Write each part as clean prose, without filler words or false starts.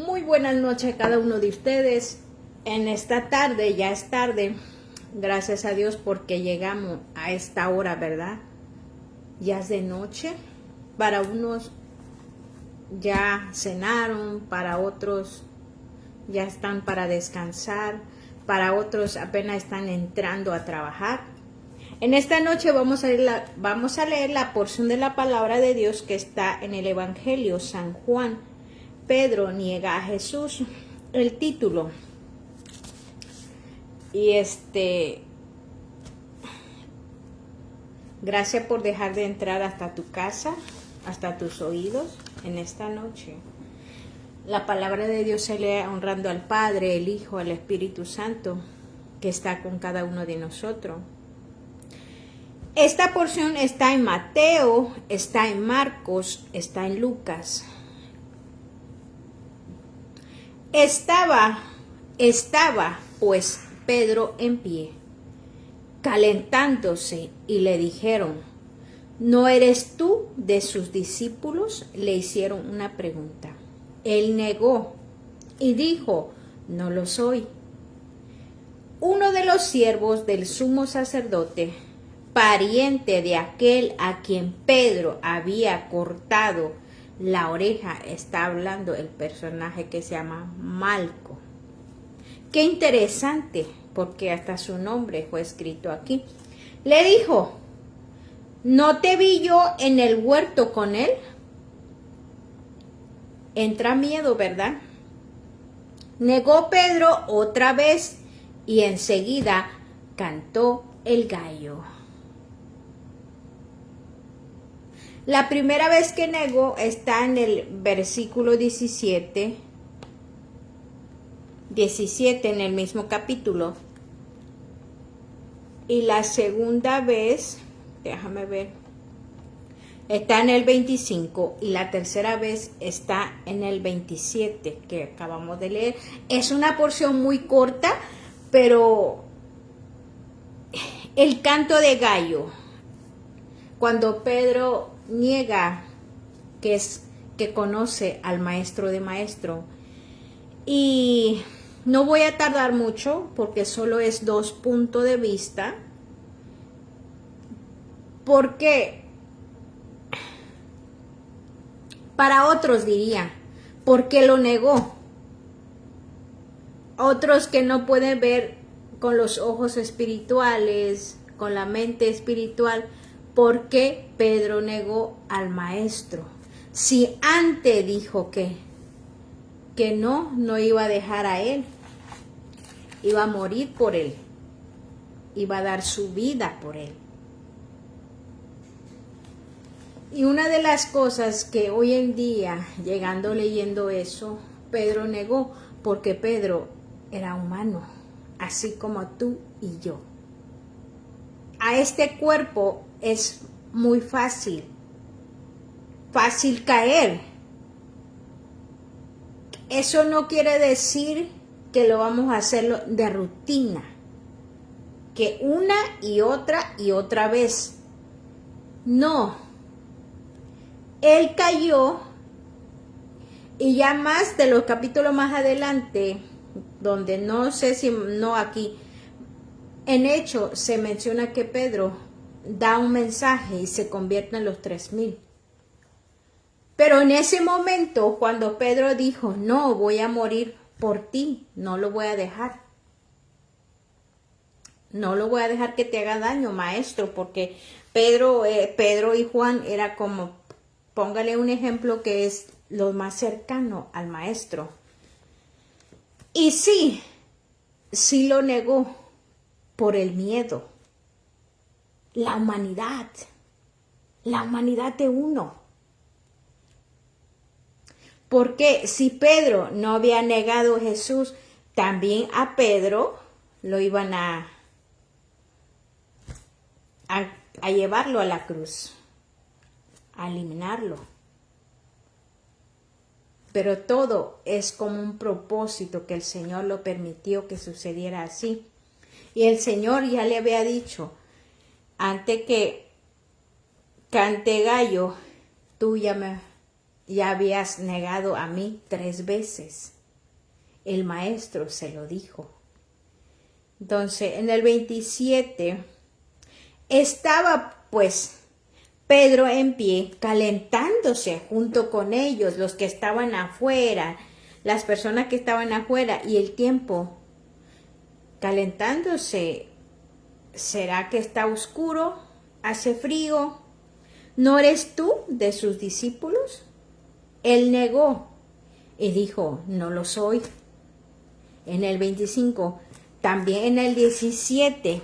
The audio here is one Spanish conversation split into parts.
Muy buenas noches a cada uno de ustedes. En esta tarde, ya es tarde, gracias a Dios porque llegamos a esta hora, ¿verdad? Ya es de noche. Para unos ya cenaron, para otros ya están para descansar, para otros apenas están entrando a trabajar. En esta noche vamos a leer la porción de la palabra de Dios que está en el Evangelio San Juan. Pedro niega a Jesús, el título. Y gracias por dejar de entrar hasta tu casa, hasta tus oídos en esta noche. La palabra de Dios se lee honrando al Padre, el Hijo, al Espíritu Santo, que está con cada uno de nosotros. Esta porción está en Mateo, está en Marcos, está en Lucas. Estaba pues Pedro en pie, calentándose, y le dijeron: ¿No eres tú de sus discípulos? Le hicieron una pregunta. Él negó y dijo: No lo soy. Uno de los siervos del sumo sacerdote, pariente de aquel a quien Pedro había cortado la oreja, está hablando el personaje que se llama Malco. Qué interesante, porque hasta su nombre fue escrito aquí. Le dijo: ¿No te vi yo en el huerto con él? Entra miedo, ¿verdad? Negó Pedro otra vez y enseguida cantó el gallo. La primera vez que negó está en el versículo 17 en el mismo capítulo. Y la segunda vez, déjame ver, está en el 25 y la tercera vez está en el 27 que acabamos de leer. Es una porción muy corta, pero el canto de gallo, cuando Pedro niega que conoce al maestro de maestro. Y no voy a tardar mucho porque solo es 2 puntos de vista. Porque para otros diría, ¿por qué lo negó? Otros que no pueden ver con los ojos espirituales, con la mente espiritual, ¿por qué Pedro negó al maestro? Si antes dijo que no iba a dejar a él, iba a morir por él, iba a dar su vida por él. Y una de las cosas que hoy en día, leyendo eso, Pedro negó, porque Pedro era humano, así como tú y yo. A este cuerpo es muy fácil caer. Eso no quiere decir que lo vamos a hacerlo de rutina, que una y otra vez. No. Él cayó, y ya más de los capítulos más adelante, donde no sé si no aquí, en Hechos se menciona que Pedro da un mensaje y se convierte en los 3,000. Pero en ese momento, cuando Pedro dijo: no, voy a morir por ti, no lo voy a dejar. No lo voy a dejar que te haga daño, maestro, porque Pedro y Juan era como, póngale un ejemplo que es lo más cercano al maestro. Y sí lo negó por el miedo. La humanidad de uno. Porque si Pedro no había negado a Jesús, también a Pedro lo iban a llevarlo a la cruz, a eliminarlo. Pero todo es como un propósito que el Señor lo permitió que sucediera así. Y el Señor ya le había dicho, antes que cante gallo, tú ya me ya habías negado a mí 3 veces. El maestro se lo dijo. Entonces, en el 27, estaba pues Pedro en pie, calentándose junto con ellos, los que estaban afuera, las personas que estaban afuera, y el tiempo calentándose. ¿Será que está oscuro? ¿Hace frío? ¿No eres tú de sus discípulos? Él negó y dijo, no lo soy. En el 25, también en el 17,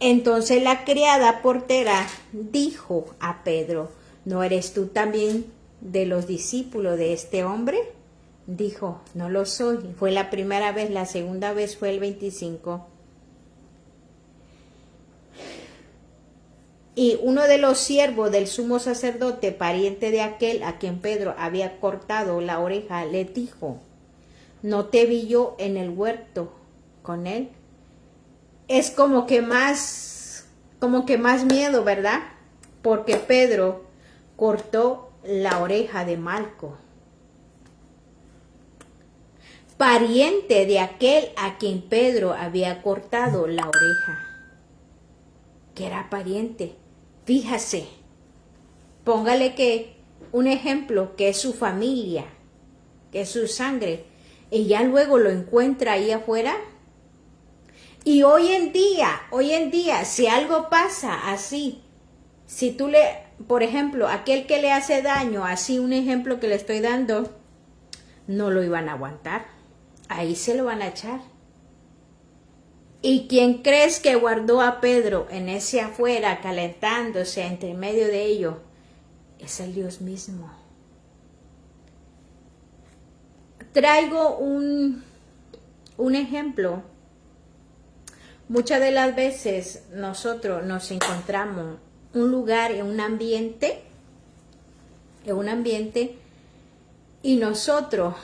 entonces la criada portera dijo a Pedro, ¿no eres tú también de los discípulos de este hombre? Dijo, no lo soy. Fue la primera vez, la segunda vez fue el 25. Y uno de los siervos del sumo sacerdote, pariente de aquel a quien Pedro había cortado la oreja, le dijo, ¿no te vi yo en el huerto con él? Es como que más miedo, ¿verdad? Porque Pedro cortó la oreja de Malco, pariente de aquel a quien Pedro había cortado la oreja, que era pariente. Fíjase, póngale que un ejemplo, que es su familia, que es su sangre, y ya luego lo encuentra ahí afuera. Y hoy en día, si algo pasa así, si tú por ejemplo, aquel que le hace daño, así un ejemplo que le estoy dando, no lo iban a aguantar, ahí se lo van a echar. ¿Y quién crees que guardó a Pedro en ese afuera, calentándose entre medio de ellos? Es el Dios mismo. Traigo un ejemplo. Muchas de las veces nosotros nos encontramos un lugar, en un ambiente, y nosotros,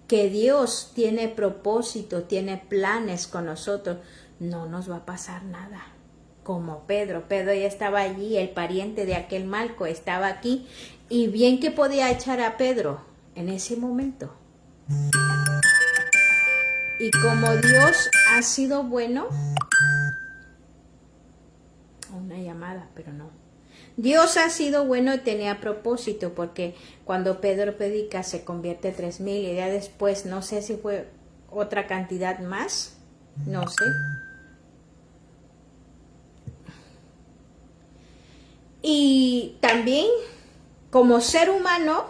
que Dios tiene propósito, tiene planes con nosotros, no nos va a pasar nada. Como Pedro ya estaba allí, el pariente de aquel Malco estaba aquí, y bien que podía echar a Pedro en ese momento. Y como Dios ha sido bueno, una llamada, pero no. Dios ha sido bueno y tenía propósito, porque cuando Pedro predica se convierte 3,000 y ya después no sé si fue otra cantidad más, no sé. Y también como ser humano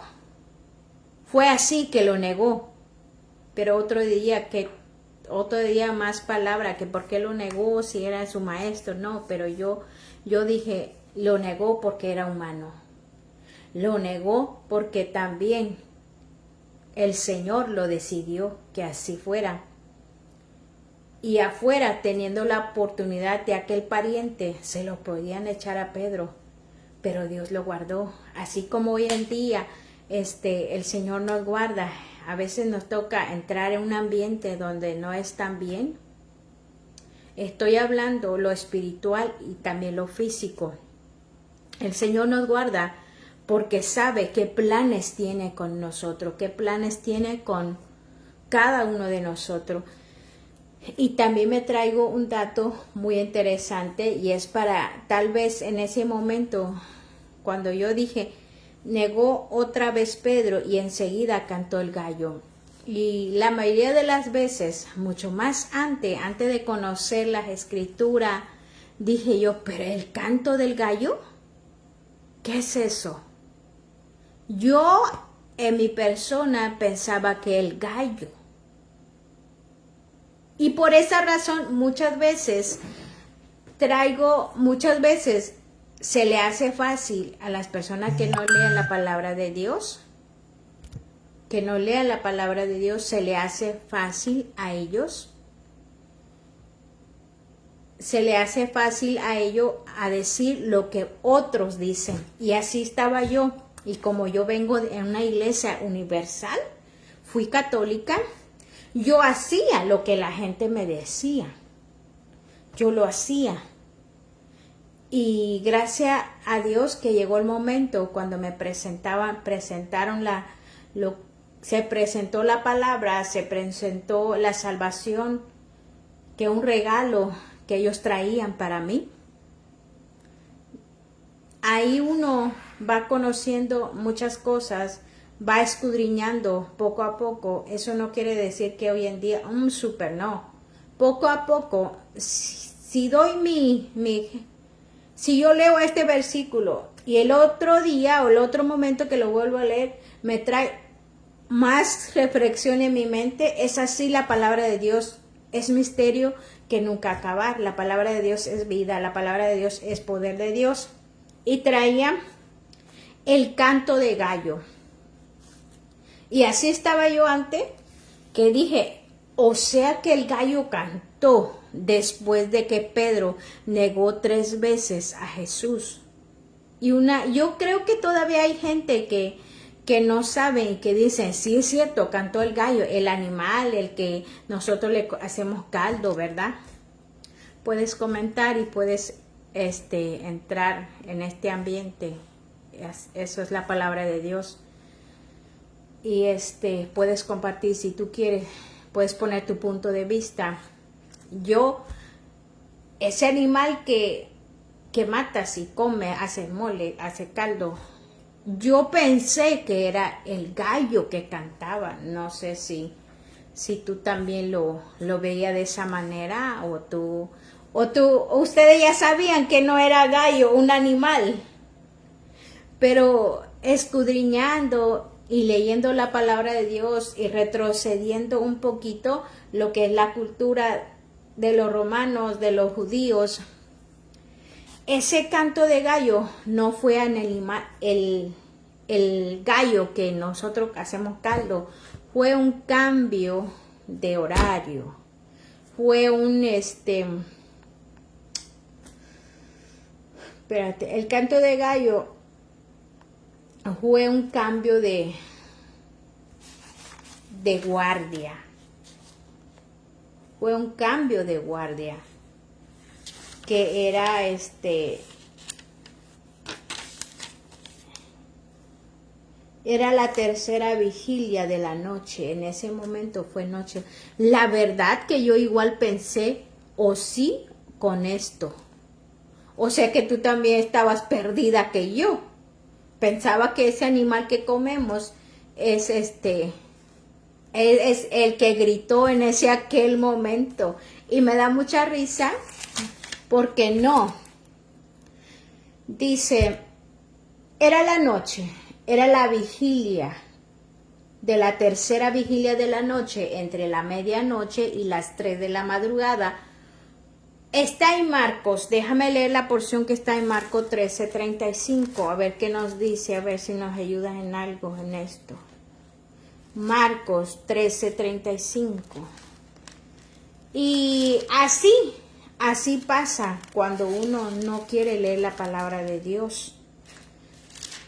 fue así, que lo negó, pero otro día más palabra, que por qué lo negó si era su maestro. No, pero yo dije, lo negó porque era humano, lo negó porque también el Señor lo decidió que así fuera. Y afuera, teniendo la oportunidad de aquel pariente, se lo podían echar a Pedro, pero Dios lo guardó. Así como hoy en día el Señor nos guarda. A veces nos toca entrar en un ambiente donde no es tan bien. Estoy hablando lo espiritual y también lo físico. El Señor nos guarda porque sabe qué planes tiene con nosotros, qué planes tiene con cada uno de nosotros. Y también me traigo un dato muy interesante, y es para tal vez en ese momento cuando yo dije, negó otra vez Pedro y enseguida cantó el gallo. Y la mayoría de las veces, mucho más antes de conocer las escrituras, dije yo, pero el canto del gallo, ¿qué es eso? Yo en mi persona pensaba que el gallo. Y por esa razón muchas veces se le hace fácil a las personas que no lean la palabra de Dios, se le hace fácil a ellos, a decir lo que otros dicen. Y así estaba yo. Y como yo vengo de una iglesia universal, fui católica, yo hacía lo que la gente me decía. Yo lo hacía. Y gracias a Dios que llegó el momento cuando me presentaron se presentó la palabra, se presentó la salvación, que un regalo que ellos traían para mí. Ahí uno va conociendo muchas cosas, va escudriñando poco a poco. Eso no quiere decir que hoy en día, súper no. Poco a poco, si yo leo este versículo y el otro día o el otro momento que lo vuelvo a leer, me trae más reflexión en mi mente, es así la palabra de Dios. Es misterio que nunca acabar. La palabra de Dios es vida, la palabra de Dios es poder de Dios. Y traía el canto de gallo. Y así estaba yo antes, que dije, o sea que el gallo cantó después de que Pedro negó 3 veces a Jesús. Yo creo que todavía hay gente que no sabe y que dicen, sí es cierto, cantó el gallo, el animal, el que nosotros le hacemos caldo, ¿verdad? Puedes comentar y puedes entrar en este ambiente. Eso es la palabra de Dios. Y puedes compartir si tú quieres, puedes poner tu punto de vista. Ese animal que matas y come, hace mole, hace caldo, yo pensé que era el gallo que cantaba. No sé si tú también lo veías de esa manera, o ustedes ya sabían que no era gallo, un animal. Pero escudriñando y leyendo la palabra de Dios y retrocediendo un poquito lo que es la cultura de los romanos, de los judíos, ese canto de gallo no fue el gallo que nosotros hacemos caldo, fue un cambio de horario, fue el canto de gallo fue un cambio de guardia, fue un cambio de guardia, que era era la tercera vigilia de la noche. En ese momento fue noche. La verdad que yo igual pensé, o sí, con esto. O sea que tú también estabas perdida que yo. Pensaba que ese animal que comemos es el que gritó en aquel momento. Y me da mucha risa porque no. Dice, era la noche, era la vigilia de la tercera vigilia de la noche, entre la medianoche y las 3 de la madrugada. Está en Marcos, déjame leer la porción que está en Marcos 13:35, a ver qué nos dice, a ver si nos ayuda en algo en esto. Marcos 13:35. Y así pasa cuando uno no quiere leer la palabra de Dios.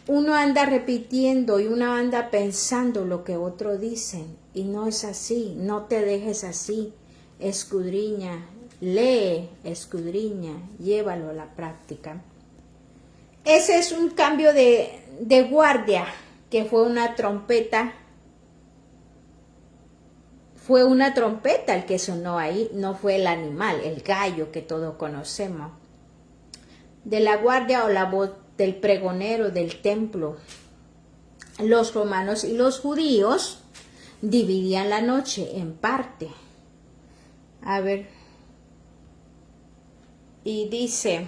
Uno anda repitiendo y uno anda pensando lo que otros dicen, y no es así. No te dejes así. Escudriña, lee, escudriña, llévalo a la práctica. Ese es un cambio de guardia, que fue una trompeta. Fue una trompeta el que sonó ahí, no fue el animal, el gallo que todos conocemos. De la guardia o la voz del pregonero del templo. Los romanos y los judíos dividían la noche en parte. A ver. Y dice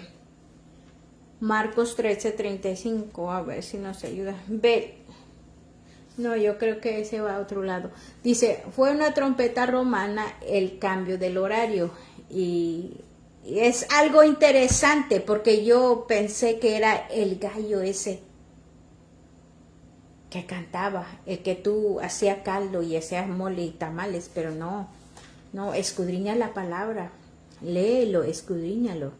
Marcos 13:35, a ver si nos ayuda. Ve. No, yo creo que ese va a otro lado. Dice, fue una trompeta romana el cambio del horario. Y es algo interesante porque yo pensé que era el gallo ese que cantaba, el que tú hacías caldo y hacías mole y tamales, pero no, escudriña la palabra, léelo, escudriñalo.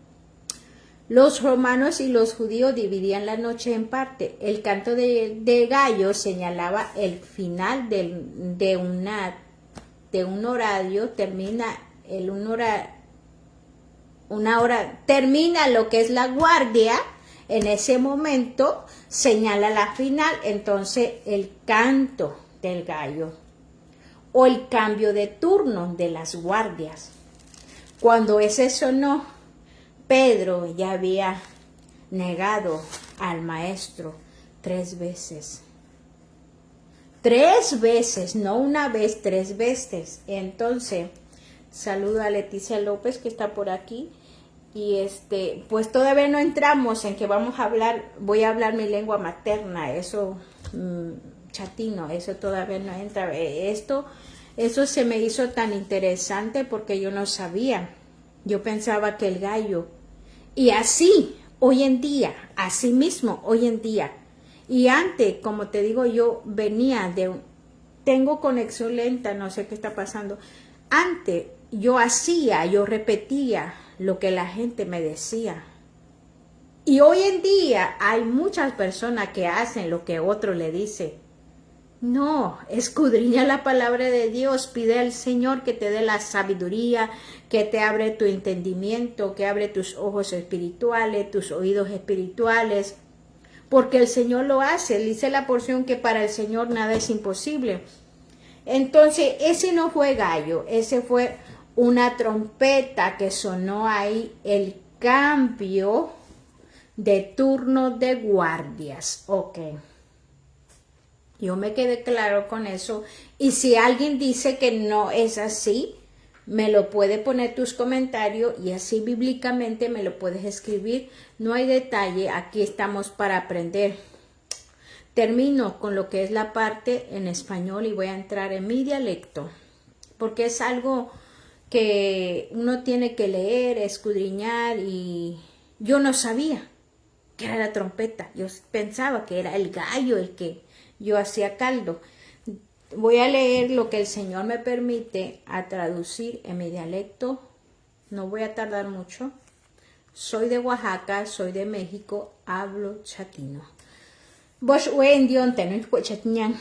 Los romanos y los judíos dividían la noche en parte. El canto de gallo señalaba el final de un horario, termina un una hora, termina lo que es la guardia, en ese momento señala la final, entonces el canto del gallo o el cambio de turno de las guardias. Cuando ese sonó, Pedro ya había negado al maestro 3 veces. 3 veces, no una vez, 3 veces. Entonces, saludo a Leticia López que está por aquí. Y pues todavía no entramos en que voy a hablar mi lengua materna, eso chatino, eso todavía no entra. Eso se me hizo tan interesante porque yo no sabía. Yo pensaba que el gallo, y así, hoy en día, así mismo, hoy en día. Y antes, como te digo, yo tengo conexión lenta, no sé qué está pasando. Antes, yo repetía lo que la gente me decía. Y hoy en día hay muchas personas que hacen lo que otro le dice. No, escudriña la palabra de Dios, pide al Señor que te dé la sabiduría, que te abre tu entendimiento, que abre tus ojos espirituales, tus oídos espirituales, porque el Señor lo hace. Dice la porción que para el Señor nada es imposible. Entonces, ese no fue gallo, ese fue una trompeta que sonó ahí, el cambio de turno de guardias. Ok. Yo me quedé claro con eso. Y si alguien dice que no es así, me lo puede poner tus comentarios y así bíblicamente me lo puedes escribir. No hay detalle, aquí estamos para aprender. Termino con lo que es la parte en español y voy a entrar en mi dialecto, porque es algo que uno tiene que leer, escudriñar, y yo no sabía que era la trompeta. Yo pensaba que era el gallo el que yo hacía caldo. Voy a leer lo que el Señor me permite a traducir en mi dialecto. No voy a tardar mucho. Soy de Oaxaca, soy de México, hablo chatino. Vos en Dios tenés que chatñan.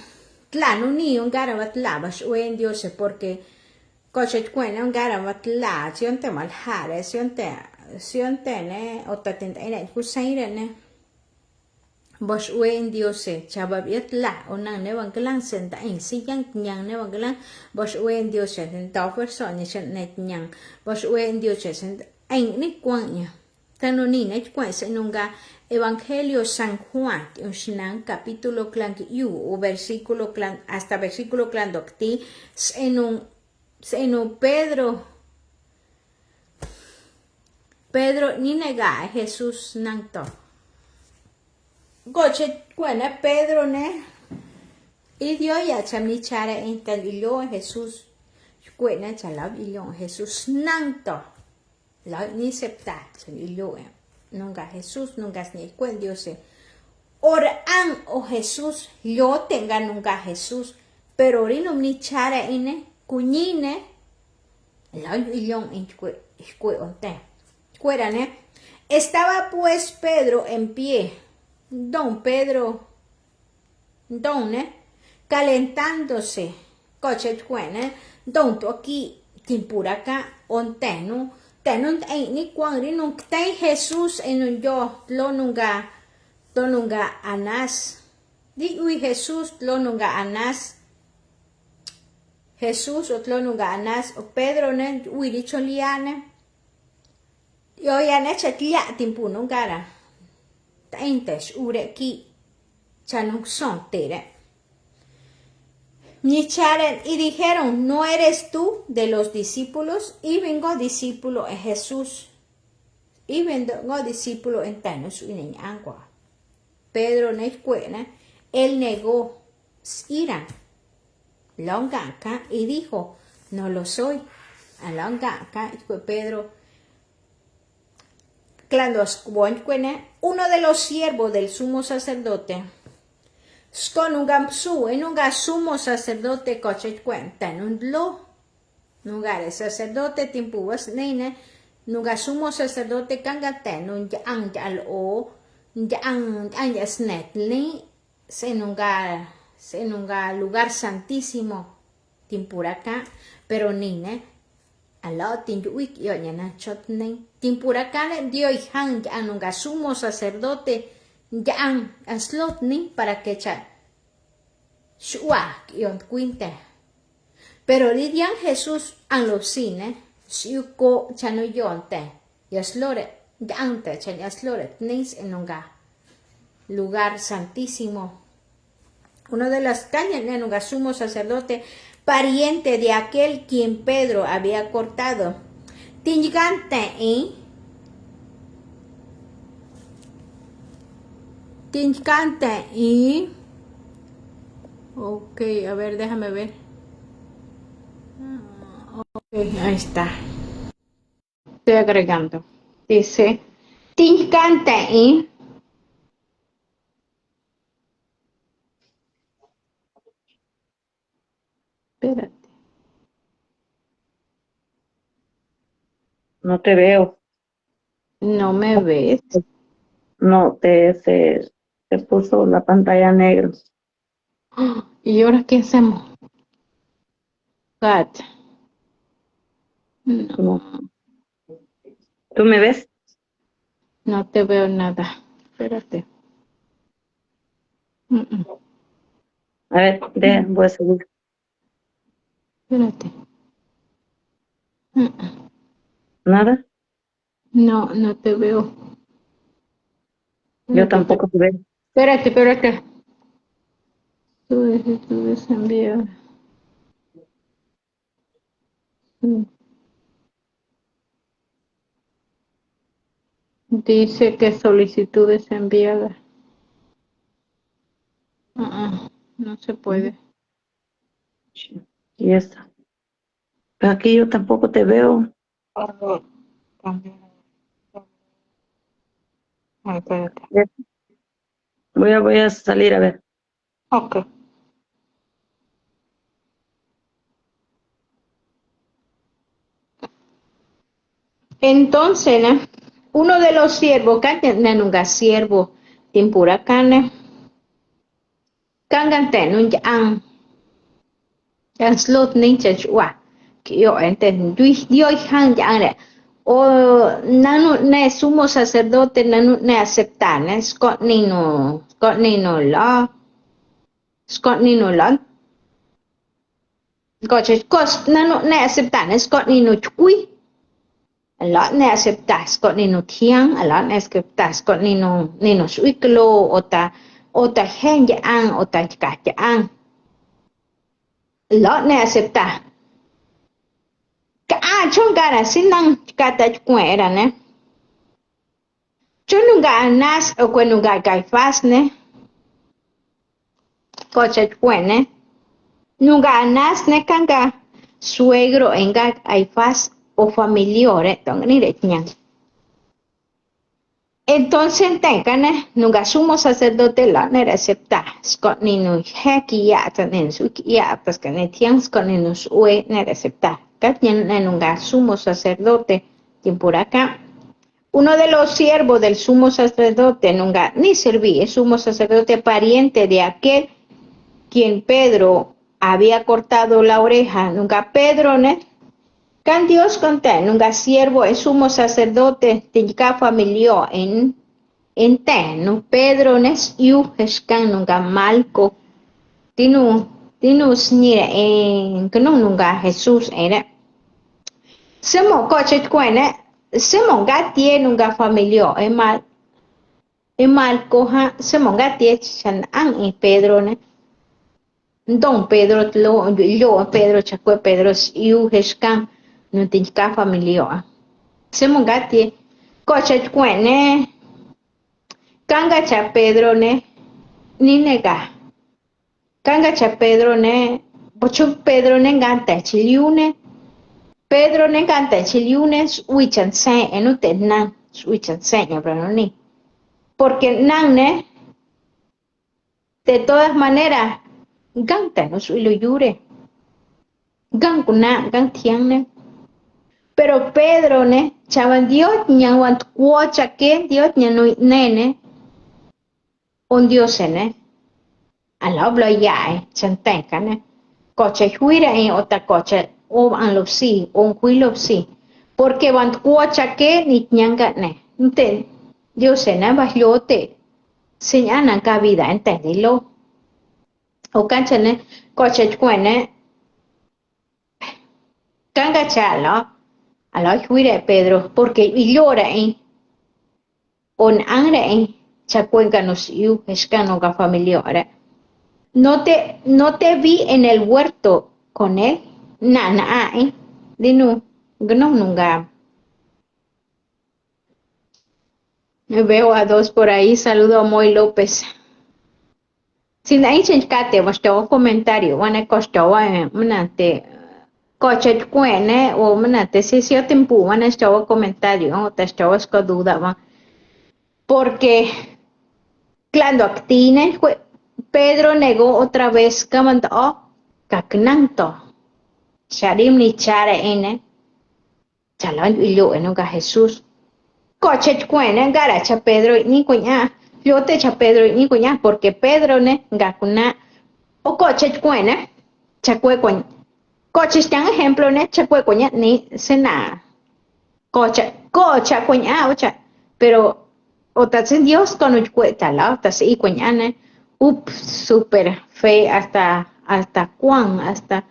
Claro, ni un garabat la, vos en Dios porque cochet cuena un garabat la, si on te malhare, si on te ne, o te tendré ne. Vos en Dios chababiet la, o nan ne van glan senta en si yang nyang ne van glan, vos en Dios en ta persona net nyang, vos en Dios en ni cuanya. Tano ni ne cuense nunca. Evangelio San Juan, capítulo clan o versículo clan, hasta versículo clan docti, en un Pedro ni nega Jesús nanto. Goche cuena Pedro ne, y Dios ya chamichara en tal ilo Jesús, cuena chalab ilo Jesús nanto, la ni septa ilo nunca Jesús, nunca ni cuen Dios. Oran o Jesús, yo tenga nunca Jesús, pero orino ni chara ine, cuñine, la illón en cueonte. Cuérane, estaba pues Pedro en pie, don Pedro, calentándose, coche cuene, don tu aquí, timpuraca, onteno, tenun ni cuan rinun ten Jesús en un yo lo nunga anas di uy Jesús lo nunga anas Jesús o lo nunga anas o Pedro ne uy dicho liane yo ya ne chatlia timpu nungara taintes ure ki chanuk son tere. Y dijeron, ¿no eres tú de los discípulos? Y vengo discípulo en Jesús. Y vengo discípulo en Tanos y en Angua. Pedro Nescuena, él negó ira. Longaca y dijo, no lo soy. A Longaca, Pedro, Clandos, uno de los siervos del sumo sacerdote, en un sumo sacerdote cochet cuenta en un lo lugar el sacerdote timpuas nene nunga sumo sacerdote cangaten un yang al o yang snetli en un lugar santísimo timpuraca pero nine al lo tinjuik yo nyana chotne Timpuracane dio y han anunga sumo sacerdote ya an slotni para que cha shua yon quinte. Pero lidian Jesús an los cine, siuko chano yonte, yaslore, yante chan yaslore, nis en un lugar santísimo. Uno de las cañas en un sumo sacerdote, pariente de aquel quien Pedro había cortado. Tingante y ok, a ver, déjame ver. Ok, ahí está. Estoy agregando. Dice, tingante y espérate. No te veo. No me ves. No, se puso la pantalla negra. ¿Y ahora qué hacemos? Gat. No. No, ¿Tú me ves? no te veo nada. Espérate. A ver, voy a seguir. Espérate. ¿Nada? No, no te veo. Yo Espérate, tampoco te veo. espérate. Tú desenviar. Dice que solicitudes enviadas. No se puede. Y esta. Pero aquí yo tampoco te veo. Espérate. Voy a salir a ver. Ok. Entonces, ¿no? Uno de los siervos, nunca siervo, timpura cane, cangante, nun yang slot ninja chua, que yo ente, dio han yang o nanu ne sumo sacerdote nanu ne aceptar, ne scott nino la, goche cos nanu ne aceptar, ne scott nino chui. A lot ne aceptas con nino tiang, a lot ne aceptas con nino suiklo o ta hen ya ang o ta ka ya ang. A lot ne acepta. Ka chong gara sinang ka ta kwera ne. Chununga nas o kwenunga kai fas ne. Kocha kwene. Nunga nas ne kanga suegro enga ai fas o familiore tong ni de nyang. Entonces, tengan nunca sumo sacerdote la nera acepta scott ni no heki ya tanen su ya pues que ne tian scott ni nos ue nera acepta katien nunca sumo sacerdote quien por acá uno de los siervos del sumo sacerdote nunca ni serví es sumo sacerdote pariente de aquel quien Pedro había cortado la oreja nunca Pedro ne can Dios conté nunca siervo es sumo sacerdote tinka familio en te no Pedro nes yu escan nunca malco tinu snire en que no nunca Jesús era semo coche cuene semo gatie nunca familio e malco ha semo gatie chan an y Pedro ne don Pedro lo yo Pedro chacue Pedro yu escan no tinka familio semo gatie coche cuene Kanga cha Pedro ne ni nega. Kanga cha Pedro ne bocho Pedro ne ganta chiliune. Pedro ne ganta chiliune wichan se enute nan wichan se pero ni. Porque nan ne de todas maneras ganta no soy lo yure. Gan kuna gan tiang ne. Pero Pedro ne chavan Dios nyawan kuocha que Dios nyanui nene. Un Dios ne. Allow blo yai chan tenka ne coche huira en otra coche o an lo si o un hui lo si porque van cuacha que ni ñanga ne. Enten, Dios se na bajote, señalan ka vida entendilo. O cancha ne, coche cuene, canga chalo, a la juire Pedro, porque llora on angre chacuenca nos yu, escano ga familiar. No te vi en el huerto con él, na, dinu, no nunca. Veo a dos por ahí, saludo a Moy López. Sin ahí chenchcate, bastó comentario, bueno, costó, manate, coche cuene, o manate, si yo tempo, bueno, estaba comentario, o te estaba con duda, porque, claro, actine, Pedro negó otra vez, camando, cacnanto, charim ni chara ene, chalón y yo en Jesús. Coche cuene, garacha Pedro ni cuña, yo te echa Pedro ni cuña, porque Pedro ne, gacuna, o coche cuene, chacue cuña. Coche está ejemplo ne, chacue cuña ni cena. Coche cuña, ocha, pero, o tas Dios con un cueta, la, tas y cuña ne, súper fe hasta Juan, hasta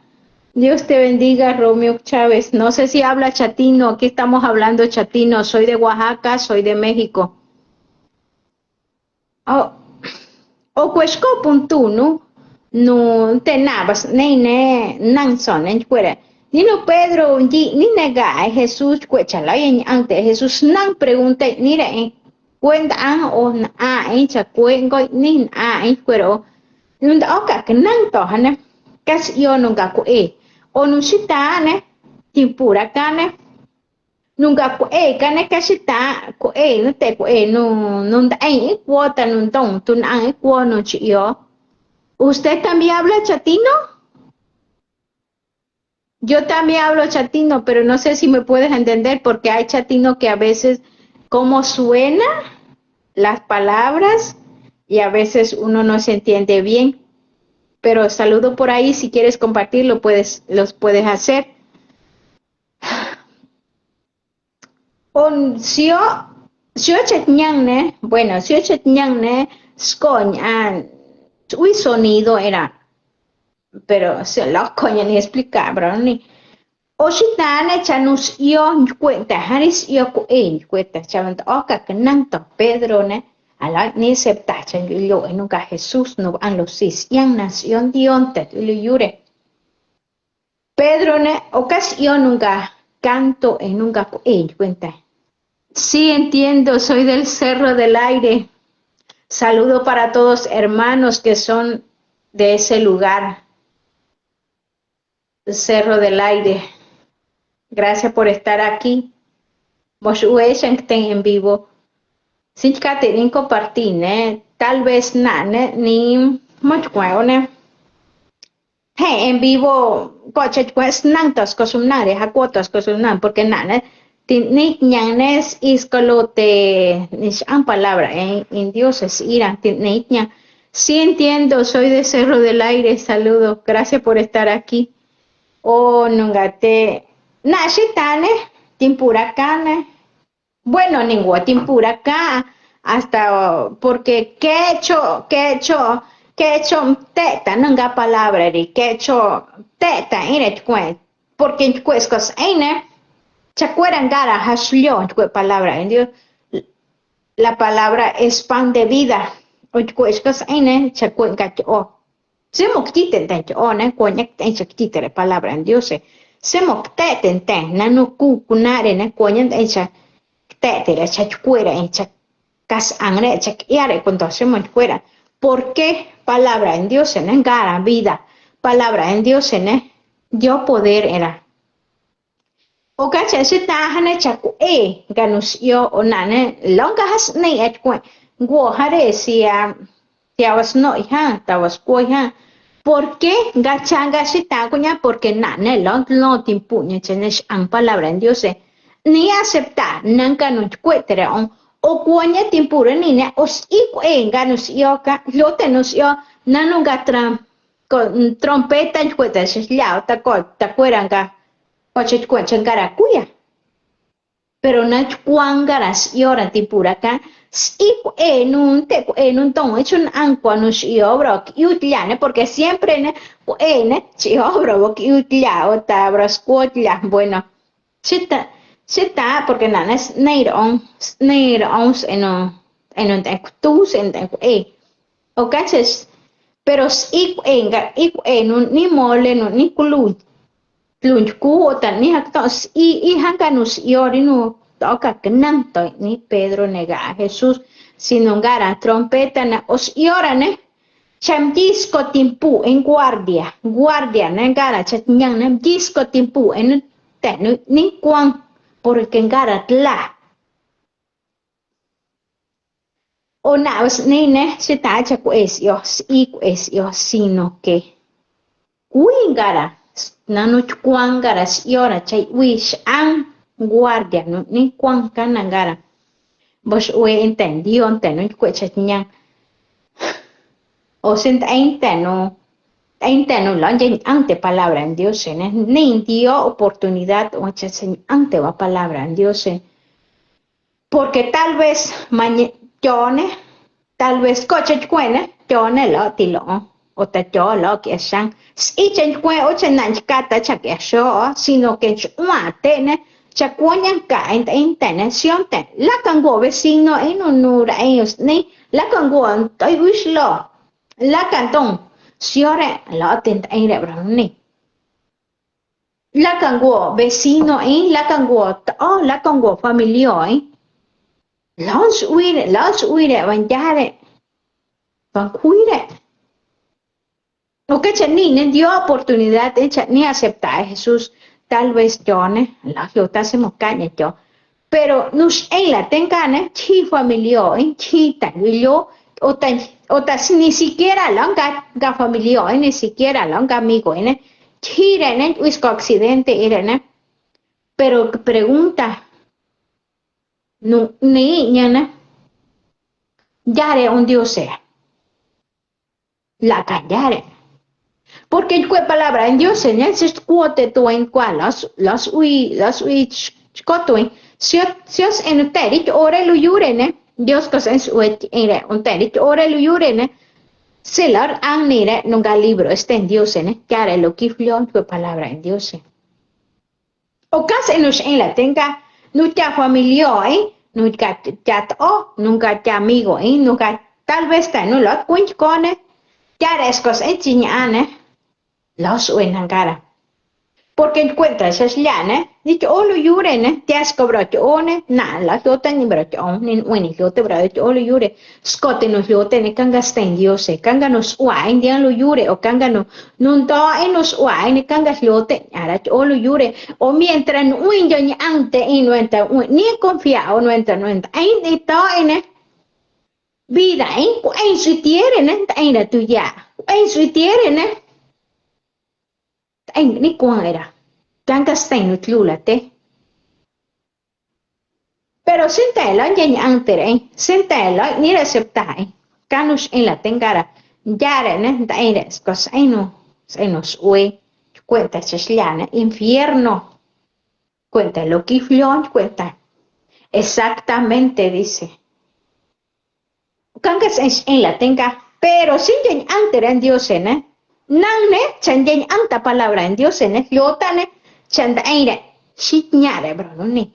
Dios te bendiga, Romeo Chávez. No sé si habla chatino, aquí estamos hablando chatino, soy de Oaxaca, soy de México. O cuesco puntu, no te nabas, ne, nanson, en fuera. Nino Pedro, ni nega, Jesús, cuéchala, y antes Jesús nan pregunta, mira, cuenta o cha cuengo, ni fuera. Nunda oka que nan tohane, casi yo nunca o nusitane, timpura cane, nunca cane casi ta no te no da cuota, no don, tun no yo. ¿Usted también habla chatino? Yo también hablo chatino, pero no sé si me puedes entender porque hay chatino que a veces, como suena las palabras y a veces uno no se entiende bien. Pero saludo por ahí, si quieres compartirlo, los puedes hacer. Si yo chetñanne, bueno, si yo chetñanne, uy, sonido era, pero se lo coña ni explicar, bro, ni. O si tane chanus yo cuenta, haris yo cuenta, chavant oca que nanto Pedro, ne, a la ni septa, chan yo nunca Jesús, no han los sis, yang nación dionte, lo yure. Pedro, ne, ocasión nunca canto en nunca cuenta. Sí, entiendo, soy del Cerro del Aire. Saludo para todos hermanos que son de ese lugar, Cerro del Aire. Gracias por estar aquí. Moshueshan que estén en vivo. Sin que ni compartir, ¿eh? Tal vez nada, ni mucho juego, ¿eh? En vivo, coche, pues, nantas cosumnares, a cuotas cosumnares, porque nada, ni ñanes iscolote, ni han palabra, en Dios es ira, ni ñan. Sí entiendo, soy de Cerro del Aire, saludos, gracias por estar aquí. Nunca te, nashitane, timpuracane, bueno, ningún timpuracá, hasta, porque qué hecho, teta, nunca palabra, que hecho teta, porque en cuescos, chacueran gara, haslión, palabra, en Dios, la palabra es pan de vida, o cuescos, chacuen gacho, se moctiten, coñac, chactite, la palabra en Dios, se mocteten, nanu cucunare, coñan, tete, la chacuera, cas angre, chaquiare, cuando hacemos fuera. ¿Por qué palabra en Dios en gara vida? Palabra en Dios en yo poder era. O cacha se tahane chaku ganus yo onane longa has nei etque. Go hare sia tiawas no ha tawas koi ha. ¿Por qué gachanga se tacuña? Porque nane lo timpuña chenesh ang palabra en Dios ni aceptar nanka no cuetra o cuaña timpura nina os ganus yo ka lo tenus yo nanunga con trompeta en cuetas es ya ta cueranga coche cuenchan caracuya pero na chuangaras yora tipura ka iku enun te ku enun ton echun ankwa no shiobro yutliane porque siempre ne ku ene shiobro bo yutlia o tabra squotlia bueno chita porque nanes neir ons en tus en o caches pero iku enga iku enun ni mole no ni kulu lunch ku otan ni haktos y hanganus yorinu toca que nanto ni Pedro nega a Jesús sino gara trompeta na os yorane cham disco timpu en guardia na gara chatnyang na disco timpu en tenu ni kwang porque gara tla o na os ni ne sita cha ku es yo sino que Wingara, nanu kwangara yora chay wish an guardia no ni kwan kanangara. Vos we entendió enteno cuecha ñan. O sent enteno lo yen ante palabra en Dios ni dio oportunidad o ante va palabra en Dios porque tal vez mañone tal vez coche cuene yone lo tilo o ta cho lo que sang si chen kwe o chen nan kata cha que sho sino que chua tene cha kuan ka en tenación te la kango vecino en unura ellos ni la kango tai wish lo la cantón siore lo tent en rebro ni la kango vecino en la kango familia los uire van yare van cuire o que Chanine dio oportunidad de ni aceptar a Jesús, tal vez yo, la jota se mocaña yo, pero nos en la tengane, chi familia, chi tanguillo, o ni siquiera la familia, ni siquiera la amigo, chi rene, uisco accidente, irene, pero pregunta, no, ni ñana, yare un Dios sea, la callare. Porque el palabra en Dios en el se cuote tu en cual las ui chcotuin si os en uterit ore lu yurene Dios cos en su en uterit ore lu yurene selar anire nunca libro este en Dios en que haré lo que flion tu palabra en Dios o cas en us en la tenga nunca familia nunca chat o nunca te amigo nunca tal vez te no lo cuent con ya eres cos en chiñane los uenangara. Porque encuentras es llana, dice, oh, lo yurene, te has cobrado one, na, la jota ni broto, ni ueni, jote broto, oh, lo yure, scote nos jote, ne kanga sten diose, kanga nos uain, dian lo yure, o kanga no, nun to en nos uain, ne kanga jote, ara, oh, lo yure, o mientras no uin yo ni ante, y no entra, ni confiado, no entra, en de to en vida, en su tierra, en la tuya, en su tierra, anh ni cuang era tanga stein utlulate pero sentela yen antere sentela ni receptai canus en la tengara yare ne daires cos enos ue cuenta chesliana infierno cuenta lo que flion cuenta exactamente dice cangas en la tenga pero sin yen antere en Dios nang ne chan yen anta palabra en Dios en yotane chan da aire shit ñare bro ni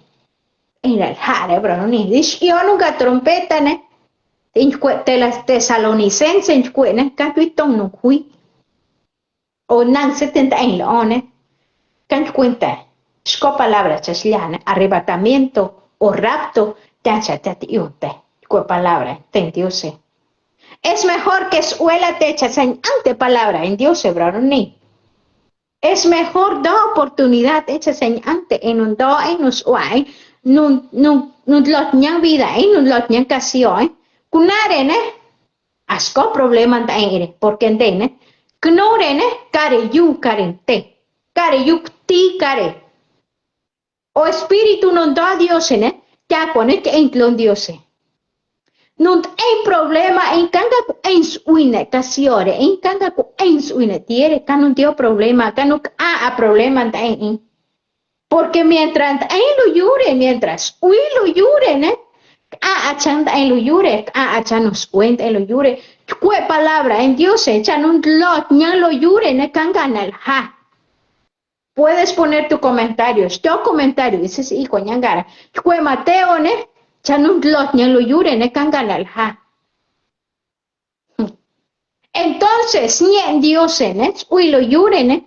era jare bro ni dis yo nunca trompeta ne te las tesalonicenses en cuene capitón no cui o nang 70 en lo ne can cuenta sco palabra chasliana arrebatamiento o rapto tacha tatiute cu palabra ten Dios es mejor que escuela te echas ante palabra en Dios, ni. Es mejor da oportunidad echas ante en un do en us uai, nun lot ña vida, nun lot ña casio, kunare asco problema ante porque entene, knore care yu carente, care yu ti care. O espíritu non da Dios ya pone que en Dios. Non hay problema en kanga ku ens uine kasiore en kanga ku ens uine tiere kanun dio problema kanuk a problema en Porque mientras en lo yure, mientras uy lo yure, ¿ne? Achanda en lo yure, achanos cuenta en lo yure. ¿Qué palabra en Dios? Echan un lot, ñan lo yure, ¿ne? Kanganal, ha. Puedes poner tu comentario. Esto comentario, dices, hijo, ñangara. ¿Qué Mateo, ne? Chan un lot, ñan lo yure, ¿ne? Kanganal, ha. Entonces, ñen Dios, ¿ne? Uy lo yure, ¿ne?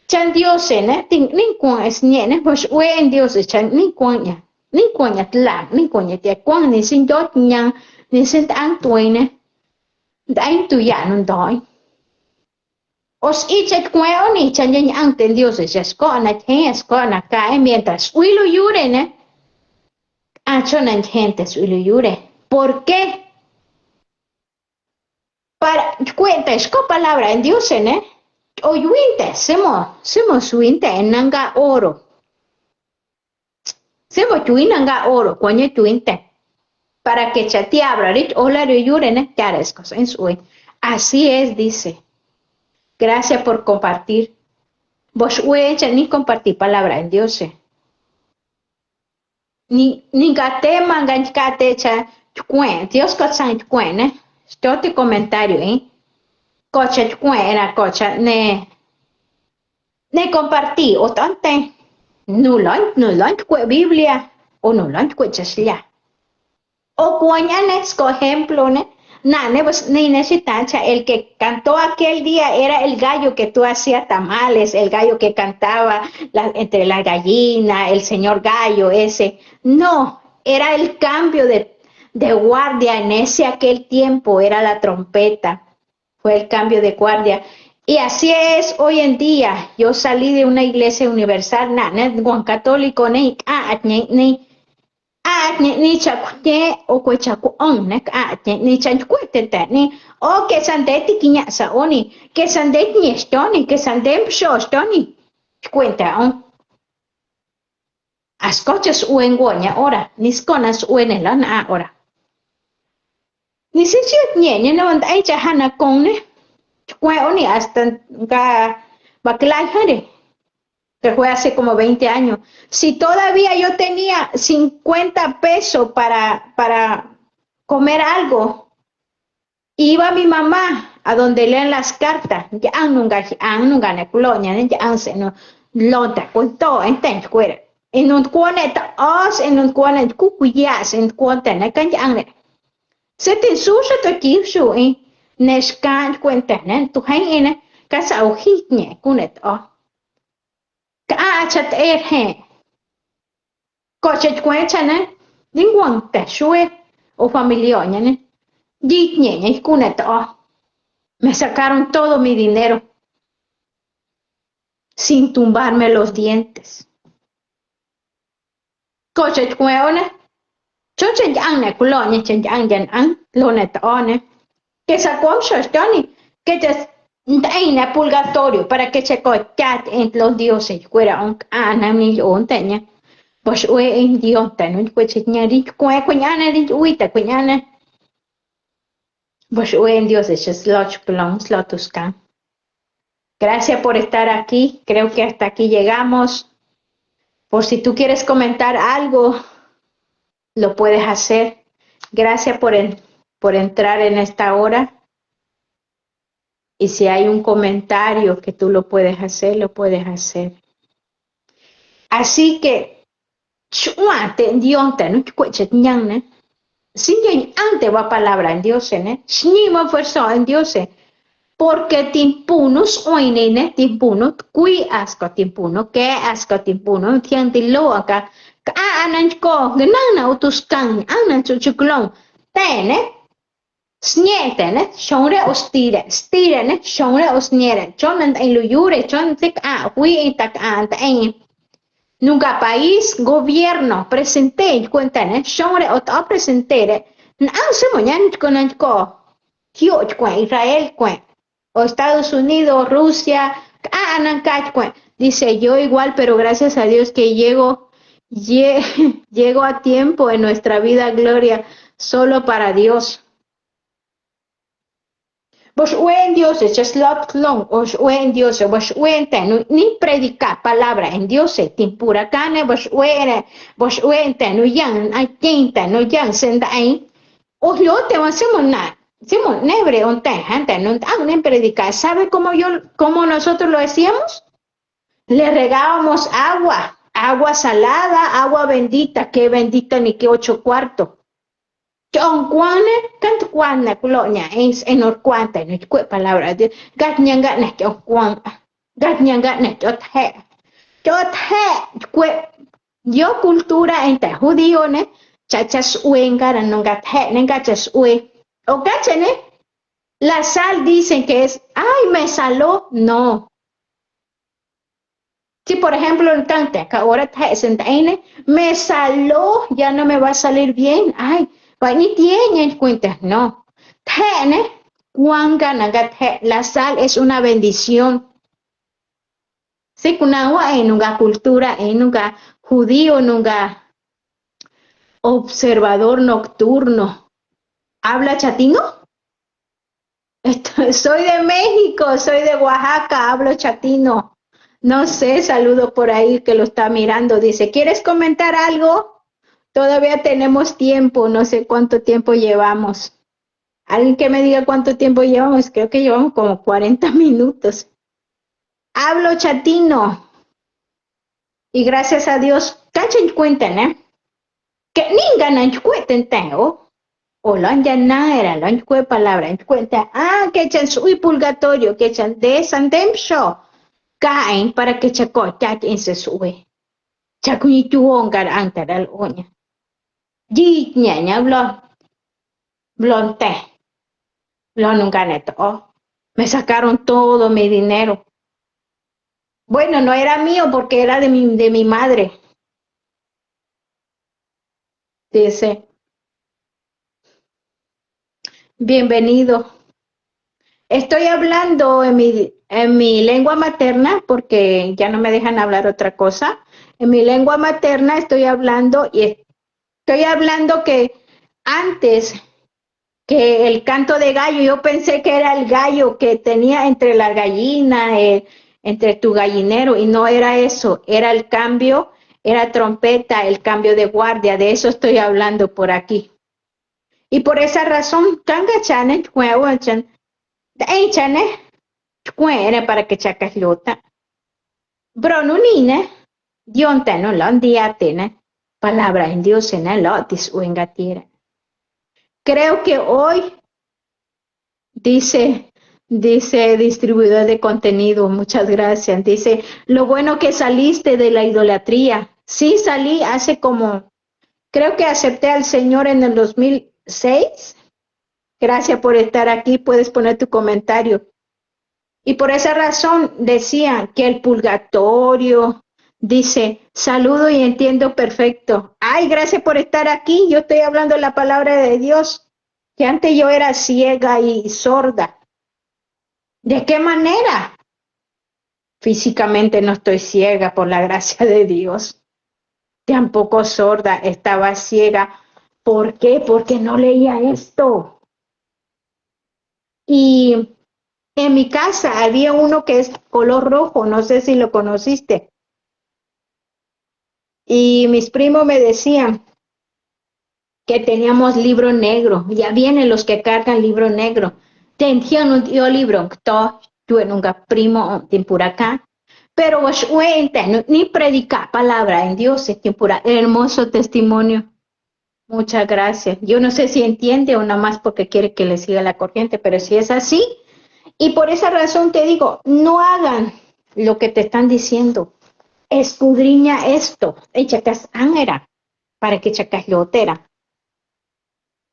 Chan Dios, ¿ne? Nin cuan es ñene, pues en Dios, chan nin cuan ya. Nin cuan ya tla, nin cuan ya tia cuan ni sin dot ñan, ni sin ang tuene. Dain tu ya nun doi. Os ichet cueo ni chan ya ang ten Dios, es na ten, na cae, mientras uilo yure, ¿ne? Achonan gentes uilo yure. ¿Por qué? Para, cuenta, es palabra en Dios, ¿ne? Oyuinte, semo suinte en nanga oro. Semo tuinanga oro, cuando tuinte. Para que chateabra, rit hola de yurene, cares cosas hoy. Así es, dice. Gracias por compartir. Vos huecha ni compartir palabra en Dios. Ni gate mangan gate cha cuen. Dios cocha cuen, Esto te comentario, Cocha cuen era cocha ne compartir o tante. No lo cue Biblia o no lo cue chaslia. O cuañanes, por ejemplo, ¿ne? Nane, pues, ni necesitacha, el que cantó aquel día era el gallo que tú hacías tamales, el gallo que cantaba entre la gallina, el señor gallo ese. No, era el cambio de guardia en ese aquel tiempo, era la trompeta, fue el cambio de guardia. Y así es hoy en día. Yo salí de una iglesia universal, Juan católico, ni ni chakute o kwe chakuon nek ni chankwete ni o que sandeti kinya saoni que sandet ni estoni que sandem shostoni cuenta on ascochas uengoña ora nisconas uenelan ahora ni si ñeñe no anda echa hana conne kwe oni hasta ga baklai hare que fue hace como 20 años. Si todavía yo tenía 50 pesos para comer algo, iba mi mamá a donde leen las cartas, ya nunca ne colonia, ya se no lonta con todo, entonces fuera. En un cuaneta os, en un cuanet cucuyas, en cuaneta ne can ya se te suya to kishu, nescan cuenta, tu hay casa ojitne, cunet oh. Chat he coche cuéchane ningún te shue o familia Digne cuneto me sacaron todo mi dinero sin tumbarme los dientes. Coche cuéone choche yang culoña chen yang loneto que sacó shostoni que te en el purgatorio para que se cocat entre los dioses fuera un anami on teña pues ue en dios tan pues ñari cue cuñana ri uita cuñana pues ue en dios es loch belongs lotuscan. Gracias por estar aquí, creo que hasta aquí llegamos. Por si tú quieres comentar algo lo puedes hacer. Gracias por entrar en esta hora. Y si hay un comentario que tú lo puedes hacer, lo puedes hacer. Así que, Dios te no sin ante va palabra en Dios, Shnima fuerza en Dios, porque timpunos oinene timpuno kui asko timpuno que asko timpuno tianti lo acá anan ko gnana utuskan anan chuchuklon tene Snietene, shonre ostire, stirene, shonre osniere, chonan en luyure, chon tik hui itak en. Nunca país, gobierno, presente, cuéntane, shonre ot presentere, se moñan con el co, Israel, o Estados Unidos, Rusia, dice yo igual, pero gracias a Dios que llego a tiempo en nuestra vida, gloria, solo para Dios. Vos en Dios, es lot long, vos en Dios, vos en ni predicar palabra en Dios, timpura cane, vos en no yang, ay tinta, no yang, senda ahí. Os lo te hacemos nada. Hacemos nebre, un té, gente, no tan predicar. ¿Sabe cómo nosotros lo hacíamos? Le regábamos agua, agua salada, agua bendita, que bendita ni que 8 cuartos. Chong cuane, canto cuane, colonia, es en orcuanta, no es palabra de gat nyanga na chong cuan, gat nyanga na chot he, yo cultura en ta judío ne, chachas uenga, no gat he, ne gachas ue, o gachene, la sal dicen que es, ay, me saló, no. Si por ejemplo el cante, que ahora me saló, ya no me va a salir bien, ay, ni tiene cuenta, no. La sal es una bendición. Si kuna en una cultura, en una judío, en una observador nocturno, ¿habla chatino? Soy de México, soy de Oaxaca, hablo chatino. No sé, saludo por ahí que lo está mirando. Dice, ¿quieres comentar algo? Todavía tenemos tiempo, no sé cuánto tiempo llevamos. Alguien que me diga cuánto tiempo llevamos, creo que llevamos como 40 minutos. Hablo chatino. Y gracias a Dios, cachen cuenten, que ninguém cuenten tengo. O lo ya era, lo en palabra, en cuenta, que echan su purgatorio, que echan de Sandemsho, caen para que chaco, ya en se sube. Chaco y tu hongar ante el oña. Di ñaña blonte, nunca neto. Me sacaron todo mi dinero. Bueno, no era mío porque era de mi madre. Dice, bienvenido. Estoy hablando en mi lengua materna porque ya no me dejan hablar otra cosa. En mi lengua materna estoy hablando que antes que el canto de gallo, yo pensé que era el gallo que tenía entre la gallina, entre tu gallinero, y no era eso, era el cambio, era trompeta, el cambio de guardia, de eso estoy hablando por aquí. Y por esa razón, para que chacas lota. Bronunine, dionte no lo diatene, palabra en Dios en el lotis o en gatira. Creo que hoy, dice distribuidor de contenido, muchas gracias, dice, lo bueno que saliste de la idolatría. Sí, salí hace creo que acepté al Señor en el 2006. Gracias por estar aquí, puedes poner tu comentario. Y por esa razón decía que el purgatorio, dice, saludo y entiendo perfecto. Ay, gracias por estar aquí, yo estoy hablando la palabra de Dios, que antes yo era ciega y sorda. ¿De qué manera? Físicamente no estoy ciega por la gracia de Dios. Tampoco sorda, estaba ciega. ¿Por qué? Porque no leía esto. Y en mi casa había uno que es color rojo, no sé si lo conociste. Y mis primos me decían que teníamos libro negro. Ya vienen los que cargan libro negro. Tenían yo libro, yo nunca primo timpuracá. Pero ni predicar palabra en Dios es timpura. Hermoso testimonio. Muchas gracias. Yo no sé si entiende o nada más porque quiere que le siga la corriente, pero si es así, y por esa razón te digo, no hagan lo que te están diciendo. Escudriña esto. Echacas ángera para que chacas lotera.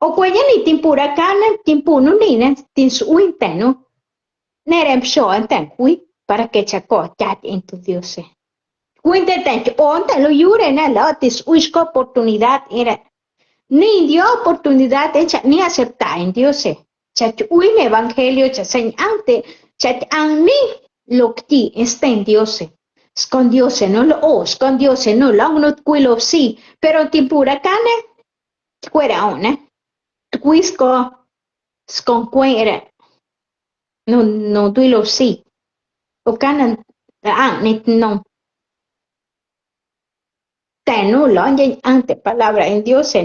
O cuella ni timpura cana, timpuno nina, tins uinteno. Nerem shoanten, para que chacó chat en tu Dios. Cuíntete, onta lo yurena lotis, uisco oportunidad era. Ni dio oportunidad hecha, ni aceptar en Dios. Chat uin evangelio, chaseñante, chat ni lo que está en Dios. Escondióse, no lo escondióse, no lo uno cuilo sí, pero timpura cane, fuera una. Tuisco, sconcuera. no duilo sí. O canan, nit no. Tenu lo ante palabra en Dios,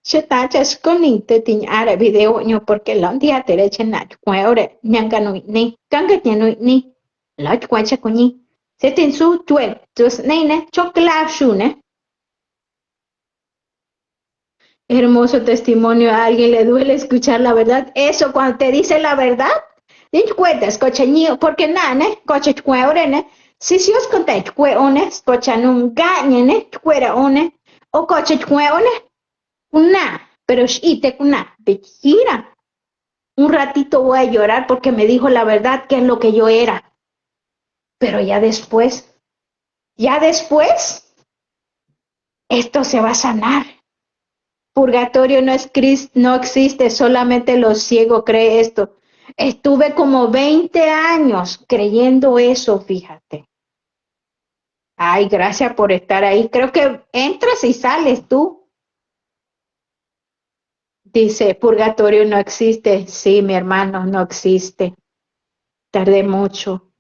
se tachas con inte tin ara video ño porque lo dia te leche na cuore nyanga no ni kanga no ni lo cuacha coñi se tin su tuel tus nene chocolate shune. Hermoso testimonio, a alguien le duele escuchar la verdad. Eso cuando te dice la verdad, dich cuentas cochañío porque nane coche cueorene si os contáis cueones cocha nunca ñene cuera one o coche cueone una, pero shite una, gira. Un ratito voy a llorar porque me dijo la verdad que es lo que yo era. Pero ya después, esto se va a sanar. Purgatorio no existe, solamente los ciegos creen esto. Estuve como 20 años creyendo eso, fíjate. Ay, gracias por estar ahí. Creo que entras y sales tú. Dice, purgatorio no existe. Sí, mi hermano, no existe. Tardé mucho.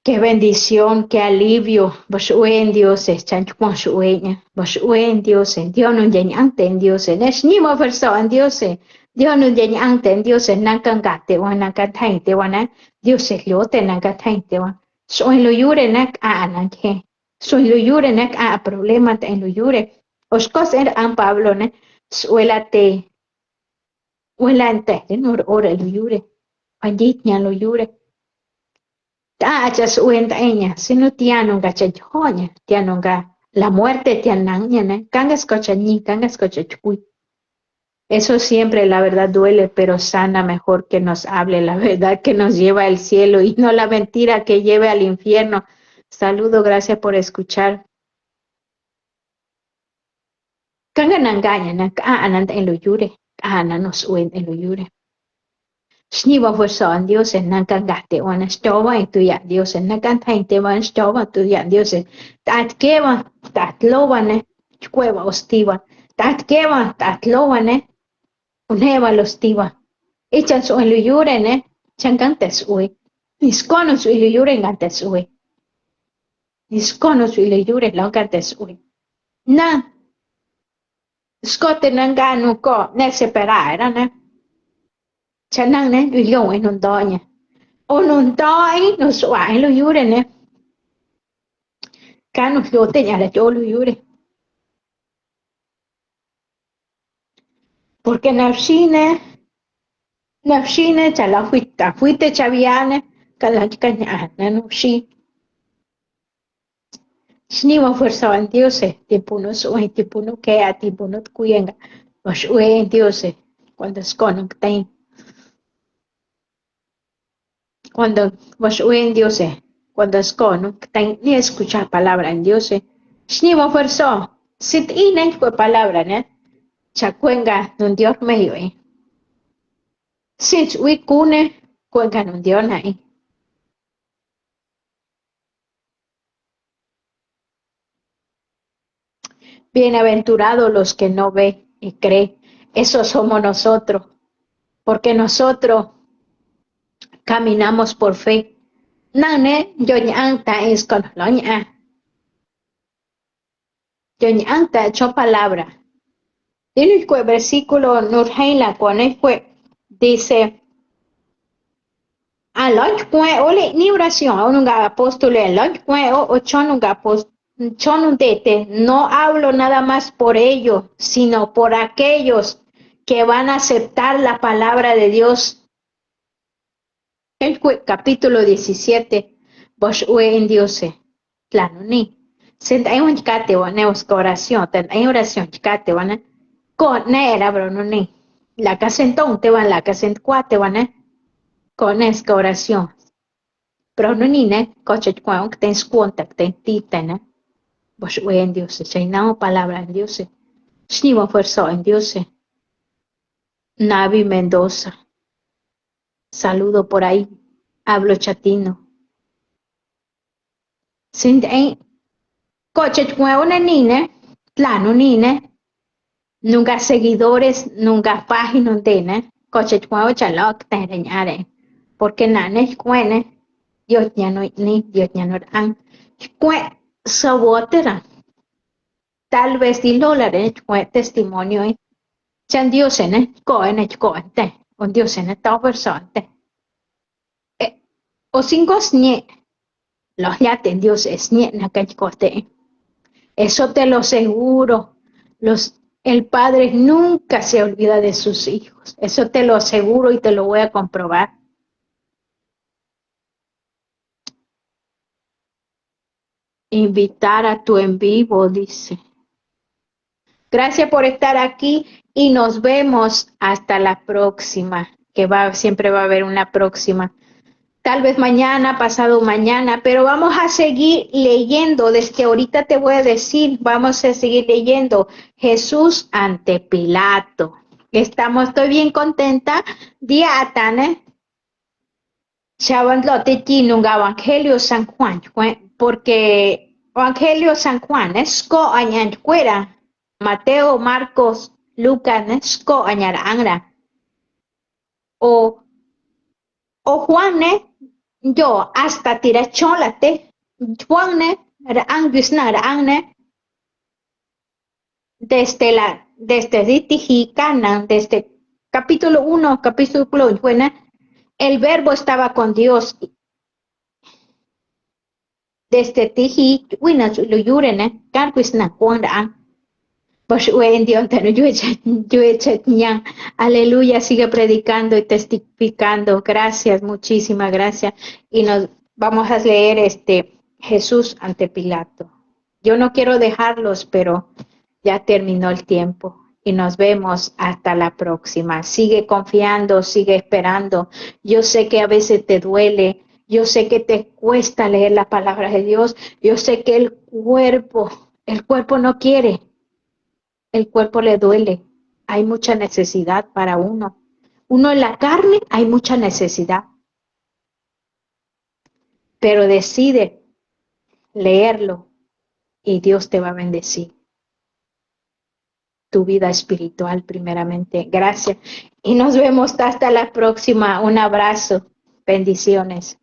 Qué bendición, qué alivio. Vos en Dios es chanchua sueña. Vos en Dios en Dios no ante en Dios en es ni mo verso en Dios en Dios no ante en Dios en nankangate o nankatain wana Dios es lote nankatain wan. Soy lo yure nak a nanke. Soy lo yure nak a problema en lo yure. Os coser an Pablo ne suelate. Huelante no ora lo yure. Andit nya lo yure. Tachas uenta ella, si no tianonga chachoña, tianonga la muerte tianangñane, cangas cochañi, cangas cochachuy. Eso siempre la verdad duele, pero sana mejor que nos hable la verdad que nos lleva al cielo y no la mentira que lleve al infierno. Saludo, gracias por escuchar. Kanganangaña, ananda en lo yure, nos uen en lo yure. Shniwa fuerza Dios en nankangate wana stova en tuya Dios en nakantainte wan stova tuya Dios en tat kewa tat lowane chkueva ostiva tat kewa tat lowane uneva lostiva echan su en luyure ne changantes ui niskono su luyure gantes ui niskono su luyure longantes ui na skote nanganu ko ne separara ne chanang ne luyo en undoña o non doi no suai lo yure ne cano flote ya la yo lo yure porque nafshine cha la fuite chaviane cada caña no shi shniwa fuerza en diose tipo no suai tipo no que a tipo no cuyenga was en diose cuando es con cuando was en diose cuando es con ni escuchar palabra en diose shniwa fuerza sit ina fue palabra ne chacuenga nun dios medio since we cune cuenca nun dios nai bienaventurados los que no ve y cree, esos somos nosotros, porque nosotros caminamos por fe. Nane yo ñanta es con lo ña. Yo ñanta hecho palabra. El versículo Nurheila cuando dice a lunch point ole ni oración a un apóstol en lunch point o chonunga apóstol chonundete no hablo nada más por ellos sino por aquellos que van a aceptar la palabra de Dios. El capítulo 17 vos en Dios claro ni sent hay un chicate o neos oración ten hay oración chicate van con nera bro no ni la casa entonces te van la casa en cuate van con esta oración. Pero no ni ne, coche cuando que tens cuenta que ten tita ne, vos en Dios, si no palabra en Dios, si no fuerza en Dios. Navi Mendoza, saludo por ahí, hablo chatino. Sin coche cuando ni ne, plano ni ne, nunca seguidores, nunca páginas de ne, coche chuao chalok te porque nane cuene Dios ya no ni Dios ya no an cue sabotera tal vez di lolare cue testimonio chan Dios en coente on Dios en ta persona o singos nie los ya ten Dios es nie na cote. Eso te lo aseguro. El Padre nunca se olvida de sus hijos. Eso te lo aseguro y te lo voy a comprobar. Invitar a tu en vivo, dice. Gracias por estar aquí y nos vemos hasta la próxima, siempre va a haber una próxima. Tal vez mañana, pasado mañana, pero vamos a seguir leyendo. Desde ahorita te voy a decir, vamos a seguir leyendo Jesús ante Pilato. Estoy bien contenta. Día atane. Chavan lo te nunga Evangelio San Juan, porque Evangelio San Juan es ko añan fuera. Mateo, Marcos, Lucas, es ko añar angra. O Juan, yo hasta tira cholate Juan desde Ditijicanan, desde capítulo 1, capítulo 1, el verbo estaba con Dios. Desde Tiji, lo yurene, carguisna Juan pues en Dios aleluya, sigue predicando y testificando. Gracias, muchísimas gracias. Y nos vamos a leer Jesús ante Pilato. Yo no quiero dejarlos, pero ya terminó el tiempo. Y nos vemos hasta la próxima. Sigue confiando, sigue esperando. Yo sé que a veces te duele. Yo sé que te cuesta leer la palabra de Dios. Yo sé que el cuerpo no quiere. El cuerpo le duele, hay mucha necesidad para uno. Uno en la carne hay mucha necesidad, pero decide leerlo y Dios te va a bendecir. Tu vida espiritual primeramente. Gracias. Y nos vemos hasta la próxima. Un abrazo. Bendiciones.